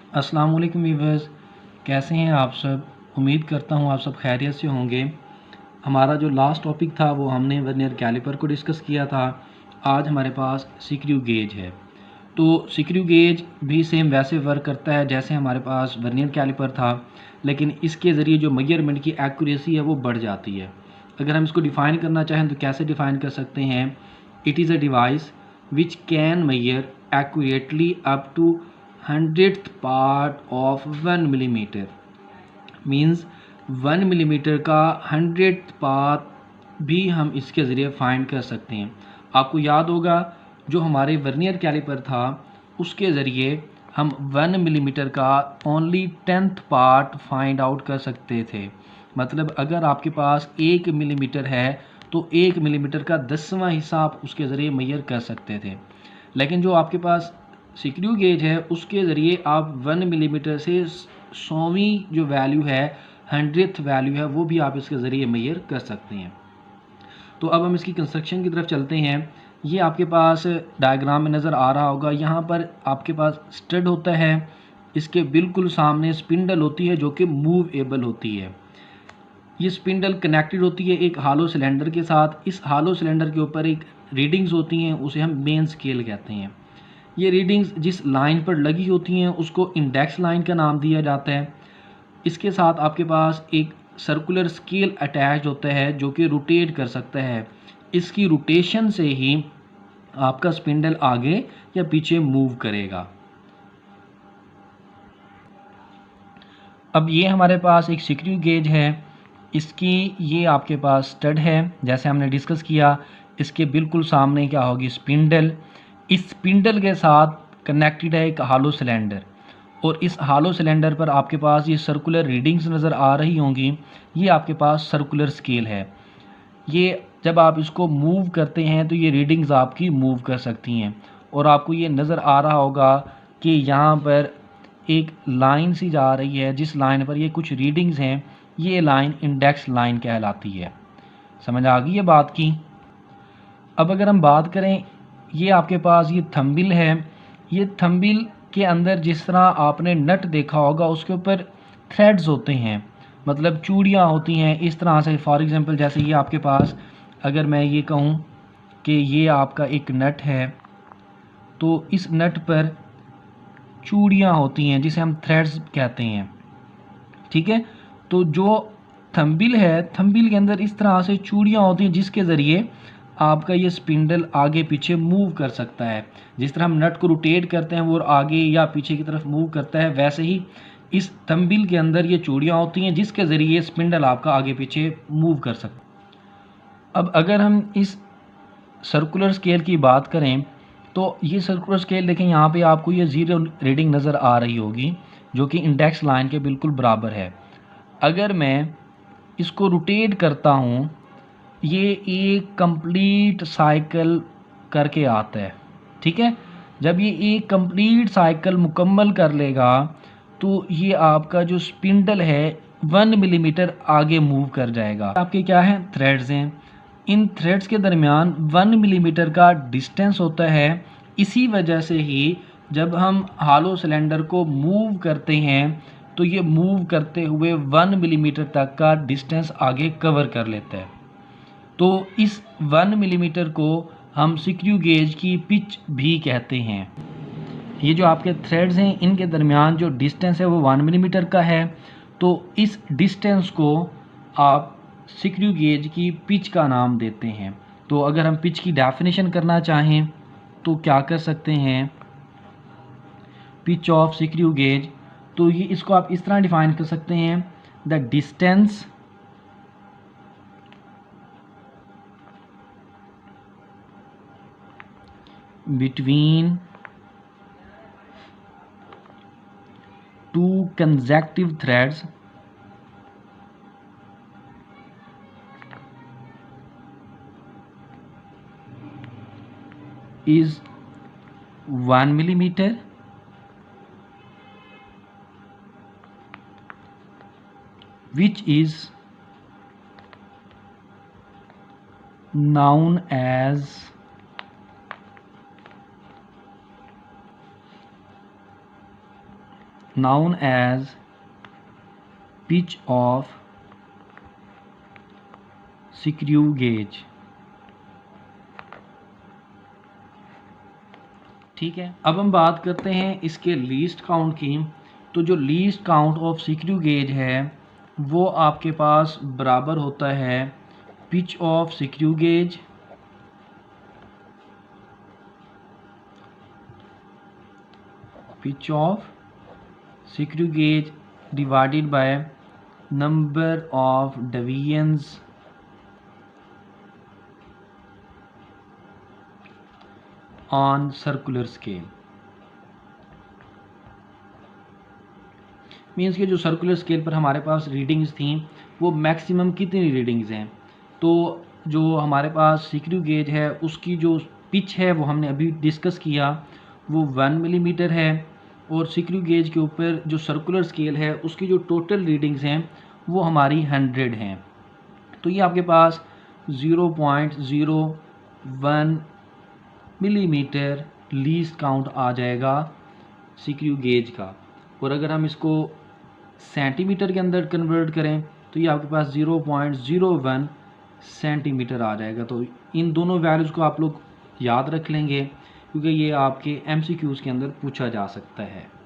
अस्सलाम वालेकुम व्यूअर्स, कैसे हैं आप सब। उम्मीद करता हूँ आप सब खैरियत से होंगे। हमारा जो लास्ट टॉपिक था वो हमने वर्नियर कैलिपर को डिस्कस किया था। आज हमारे पास स्क्रू गेज है। तो स्क्रू गेज भी सेम वैसे वर्क करता है जैसे हमारे पास वर्नियर कैलिपर था, लेकिन इसके ज़रिए जो मेजरमेंट की एक्यूरेसी है वो बढ़ जाती है। अगर हम इसको डिफ़ाइन करना चाहें तो कैसे डिफ़ाइन कर सकते हैं। It is a device which can measure accurately up to 100th part of 1 millimetre. Means 1 millimetre का 100th पार्ट भी हम इसके ज़रिए फाइंड कर सकते हैं। आपको याद होगा जो हमारे वर्नियर कैलिपर था उसके ज़रिए हम 1 मिलीमीटर का only 10th part find out कर सकते थे। मतलब अगर आपके पास 1 मिलीमीटर है तो 1 मिलीमीटर का 10वां हिस्सा आप उसके ज़रिए मेजर कर सकते थे। लेकिन जो आपके पास स्क्रू गेज है उसके ज़रिए आप 1 मिलीमीटर से 100वीं जो वैल्यू है, 100th वैल्यू है, वो भी आप इसके ज़रिए मेजर कर सकते हैं। तो अब हम इसकी कंस्ट्रक्शन की तरफ चलते हैं। ये आपके पास डायग्राम में नज़र आ रहा होगा। यहाँ पर आपके पास स्टड होता है, इसके बिल्कुल सामने स्पिंडल होती है जो कि मूवेबल होती है। ये स्पिंडल कनेक्टेड होती है एक हालो सिलेंडर के साथ। इस हालो सिलेंडर के ऊपर एक रीडिंग्स होती हैं, उसे हम मेन स्केल कहते हैं। ये रीडिंग्स जिस लाइन पर लगी होती हैं उसको इंडेक्स लाइन का नाम दिया जाता है। इसके साथ आपके पास एक सर्कुलर स्केल अटैच होता है जो कि रोटेट कर सकता है। इसकी रोटेशन से ही आपका स्पिंडल आगे या पीछे मूव करेगा। अब ये हमारे पास एक स्क्रू गेज है। इसकी ये आपके पास स्टड है जैसे हमने डिस्कस किया। इसके बिल्कुल सामने क्या होगी, स्पिंडल। इस स्पिंडल के साथ कनेक्टेड है एक हालो सिलेंडर, और इस हालो सिलेंडर पर आपके पास ये सर्कुलर रीडिंग्स नज़र आ रही होंगी। ये आपके पास सर्कुलर स्केल है। ये जब आप इसको मूव करते हैं तो ये रीडिंग्स आपकी मूव कर सकती हैं, और आपको ये नज़र आ रहा होगा कि यहाँ पर एक लाइन सी जा रही है जिस लाइन पर ये कुछ रीडिंग्स हैं। ये लाइन इंडेक्स लाइन कहलाती है। समझ आ गई ये बात की। अब अगर हम बात करें, ये आपके पास ये थंबिल है। ये थंबिल के अंदर जिस तरह आपने नट देखा होगा उसके ऊपर थ्रेड्स होते हैं, मतलब चूड़ियाँ होती हैं इस तरह से। फॉर एग्जांपल जैसे ये आपके पास, अगर मैं ये कहूँ कि ये आपका एक नट है तो इस नट पर चूड़ियाँ होती हैं जिसे हम थ्रेड्स कहते हैं। ठीक है, तो जो थंबिल है, थंबिल के अंदर इस तरह से चूड़ियाँ होती हैं जिसके ज़रिए आपका ये स्पिंडल आगे पीछे मूव कर सकता है। जिस तरह हम नट को रोटेट करते हैं वो आगे या पीछे की तरफ मूव करता है, वैसे ही इस थंबिल के अंदर ये चूड़ियाँ होती हैं जिसके ज़रिए स्पिंडल आपका आगे पीछे मूव कर सकता है। अब अगर हम इस सर्कुलर स्केल की बात करें तो ये सर्कुलर स्केल देखें, यहाँ पे आपको ये ज़ीरो रीडिंग नज़र आ रही होगी जो कि इंडेक्स लाइन के बिल्कुल बराबर है। अगर मैं इसको रोटेट करता हूँ, ये एक कंप्लीट साइकिल करके आता है। ठीक है, जब ये एक कंप्लीट साइकिल मुकम्मल कर लेगा तो ये आपका जो स्पिंडल है 1 मिलीमीटर आगे मूव कर जाएगा। आपके क्या है, थ्रेड्स हैं। इन थ्रेड्स के दरमियान 1 मिलीमीटर का डिस्टेंस होता है। इसी वजह से ही जब हम हालो सिलेंडर को मूव करते हैं तो ये मूव करते हुए 1 मिलीमीटर तक का डिस्टेंस आगे कवर कर लेता है। तो इस 1 मिलीमीटर को हम स्क्रू गेज की पिच भी कहते हैं। ये जो आपके थ्रेड्स हैं इनके दरमियान जो डिस्टेंस है वो 1 मिलीमीटर का है। तो इस डिस्टेंस को आप स्क्रू गेज की पिच का नाम देते हैं। तो अगर हम पिच की डेफिनेशन करना चाहें तो क्या कर सकते हैं, पिच ऑफ स्क्रू गेज, तो ये इसको आप इस तरह डिफाइन कर सकते हैं, the distance between two consecutive threads is 1 millimeter, which is known as known as pitch of screw gauge. ठीक है, अब हम बात करते हैं इसके लीस्ट काउंट की। तो जो least count of screw gauge है वो आपके पास बराबर होता है pitch of screw gauge divided by number of divisions on circular scale. Means के जो सर्कुलर स्केल पर हमारे पास रीडिंग्स थी वो मैक्सिमम कितनी रीडिंग्स हैं। तो जो हमारे पास स्क्रू गेज है उसकी जो पिच है वो हमने अभी डिस्कस किया, वो 1 मिलीमीटर है। और स्क्रू गेज के ऊपर जो सर्कुलर स्केल है उसकी जो टोटल रीडिंग्स हैं वो हमारी 100 हैं। तो ये आपके पास 0.01 मिलीमीटर लीस्ट काउंट आ जाएगा स्क्रू गेज का। और अगर हम इसको सेंटीमीटर के अंदर कन्वर्ट करें तो ये आपके पास 0.01 सेंटीमीटर आ जाएगा। तो इन दोनों वैल्यूज़ को आप लोग याद रख लेंगे क्योंकि ये आपके MCQs के अंदर पूछा जा सकता है।